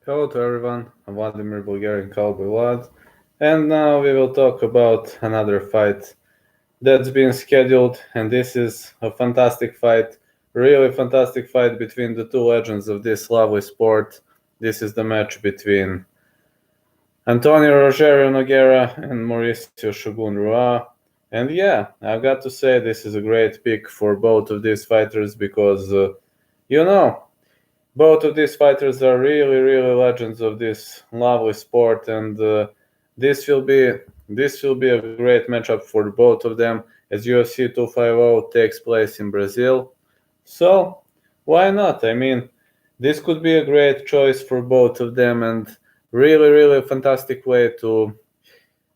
Hello to everyone, I'm Vladimir Bulgarian Cowboy Vlad, and now we will talk about another fight that's been scheduled, and this is a fantastic fight, really fantastic fight between the two legends of this lovely sport. This is the match between Antonio Rogerio Nogueira and Mauricio Shogun Rua. And yeah, I've got to say this is a great pick for both of these fighters because, you know, both of these fighters are really, really legends of this lovely sport, and this will be this will be a great matchup for both of them as UFC 250 takes place in Brazil. So why not? I mean, this could be a great choice for both of them, and really, really fantastic way to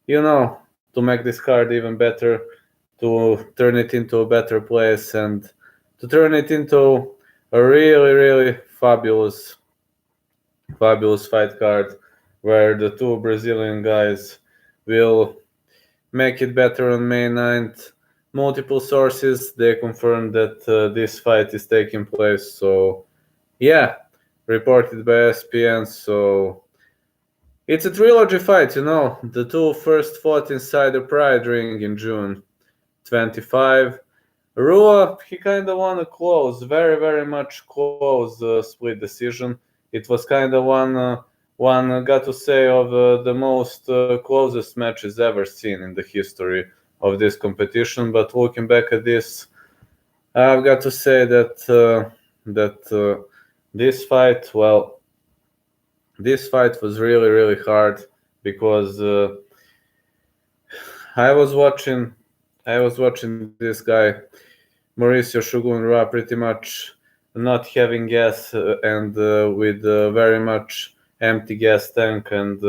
to make this card even better, to turn it into a better place, and to turn it into a really, really fabulous fight card where the two Brazilian guys will make it better on May 9th. Multiple sources they confirmed that this fight is taking place. So yeah, reported by ESPN. So it's a trilogy fight. The two first fought inside the Pride ring in June 25. Rua, he kind of won a close, very, very much close split decision. It was kind of one got to say, of the most closest matches ever seen in the history of this competition. But looking back at this, I've got to say that this fight, well, this fight was really, really hard because I was watching, I was watching this guy Mauricio Shogun Rua pretty much not having gas and with very much empty gas tank. And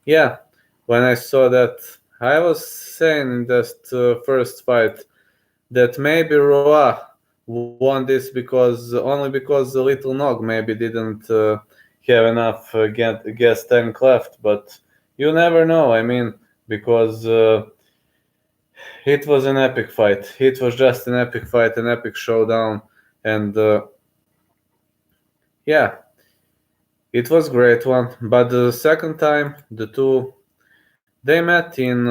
yeah, when I saw that, I was saying in that first fight that maybe Rua won this because only because the little Nog maybe didn't have enough gas tank left. But you never know. I mean, because it was an epic fight. It was just an epic fight, an epic showdown, and yeah, it was great one. But the second time, the two they met in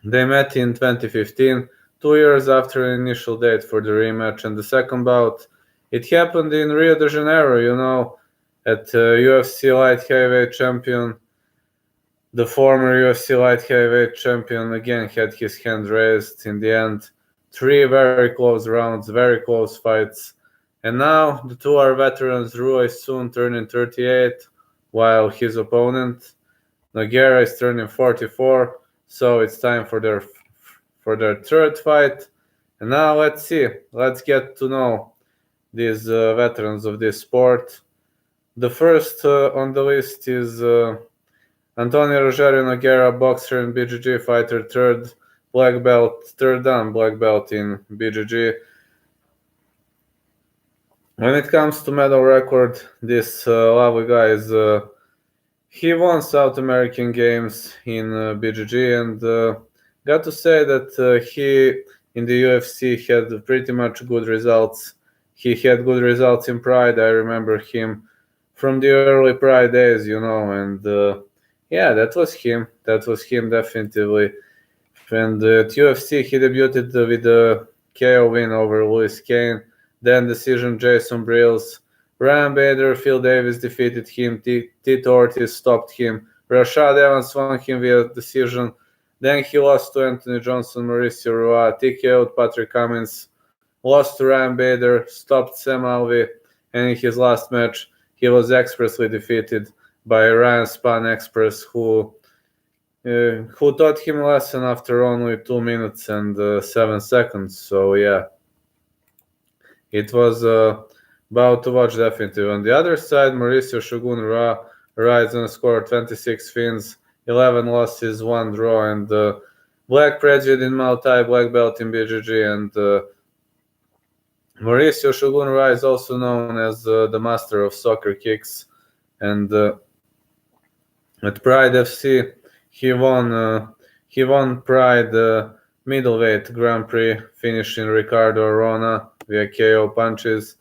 2015, 2 years after an initial date for the rematch, and the second bout it happened in Rio de Janeiro. At UFC light heavyweight champion. The former UFC light heavyweight champion again had his hand raised in the end. Three very close rounds, very close fights. And now the two are veterans. Rua is soon turning 38, while his opponent, Nogueira, is turning 44. So it's time for their third fight. And now let's see. Let's get to know these veterans of this sport. The first on the list is Antonio Rogerio Nogueira, boxer and BJJ fighter, third dan black belt in BJJ. When it comes to medal record, this lovely guy he won South American Games in BJJ, and got to say that he in the UFC had pretty much good results. He had good results in Pride. I remember him from the early Pride days, and yeah, that was him. That was him definitively. And at UFC, he debuted with a KO win over Louis Kane. Then decision Jason Brills. Ryan Bader, Phil Davis defeated him. Tito Ortiz stopped him. Rashad Evans won him via decision. Then he lost to Anthony Johnson, Mauricio Rua, TKO'd Patrick Cummins, lost to Ryan Bader, stopped Sam Alvey, and in his last match, he was expressly defeated by Ryan Span Express, who taught him a lesson after only 2 minutes and 7 seconds. So yeah, it was about to watch definitely. On the other side, Mauricio Shogun Rua rides on a score of 26 wins, 11 losses, 1 draw, and black prejudice in Muay Thai, black belt in BJJ, and Mauricio Shogun Rua is also known as the master of soccer kicks, and at Pride FC he won Pride middleweight Grand Prix, finishing Ricardo Arona via KO punches.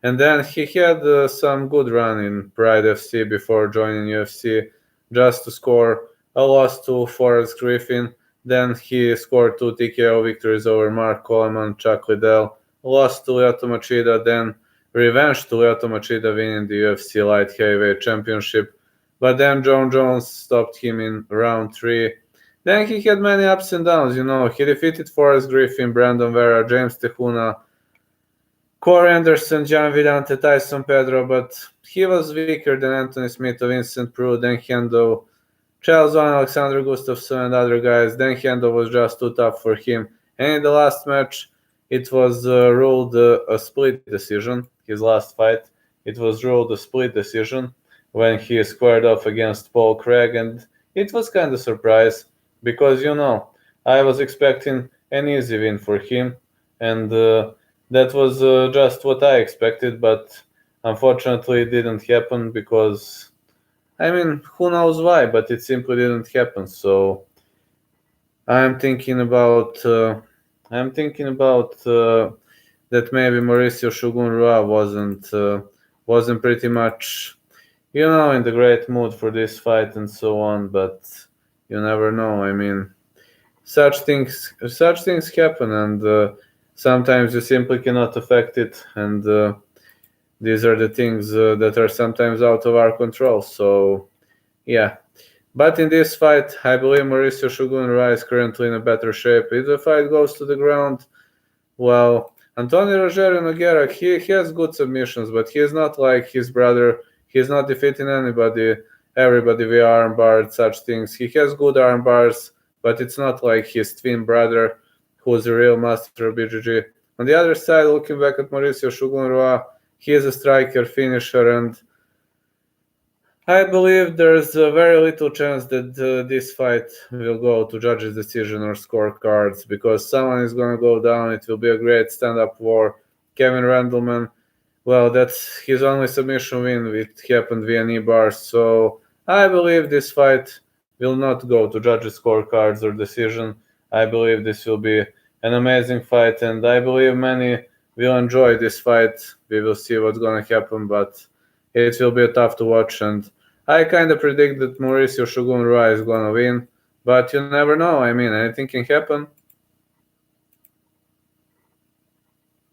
And then he had some good run in Pride FC before joining UFC, just to score a loss to Forrest Griffin. Then he scored 2 TKO victories over Mark Coleman, Chuck Liddell, lost to Lyoto Machida, then revenge to Lyoto Machida winning the UFC Light Heavyweight Championship. But then John Jones stopped him in round 3. Then he had many ups and downs, He defeated Forrest Griffin, Brandon Vera, James Tehuna, Corey Anderson, John Vidante, Tyson Pedro, but he was weaker than Anthony Smith, Vincent Prude, Dan Hendo, Charles Van, Alexander Gustafsson, and other guys. Dan Hendo was just too tough for him. And in the last match, it was ruled a split decision. His last fight, it was ruled a split decision when he squared off against Paul Craig, and it was kind of surprise because I was expecting an easy win for him, and that was just what I expected, but unfortunately it didn't happen because, who knows why, but it simply didn't happen. So I'm thinking about that maybe Mauricio Shogun Rua wasn't pretty much in the great mood for this fight and so on, but you never know. Such things happen, and sometimes you simply cannot affect it, and these are the things that are sometimes out of our control. So yeah, but in this fight, I believe Mauricio Shogun Rua is currently in a better shape. If the fight goes to the ground, well, Antonio Rogerio Nogueira, he has good submissions, but he is not like his brother. He's not defeating everybody via arm bar, such things. He has good arm bars, but it's not like his twin brother, who's a real master of BJJ. On the other side, looking back at Mauricio Shogun Rua, he is a striker, finisher, and I believe there's a very little chance that this fight will go to judges' decision or scorecards, because someone is going to go down. It will be a great stand-up war. Kevin Randleman, well, that's his only submission win. It happened via knee bars. So I believe this fight will not go to judges' scorecards or decision. I believe this will be an amazing fight, and I believe many will enjoy this fight. We will see what's going to happen, but it will be tough to watch, and I kind of predict that Mauricio Shogun Rua is going to win, but you never know. Anything can happen.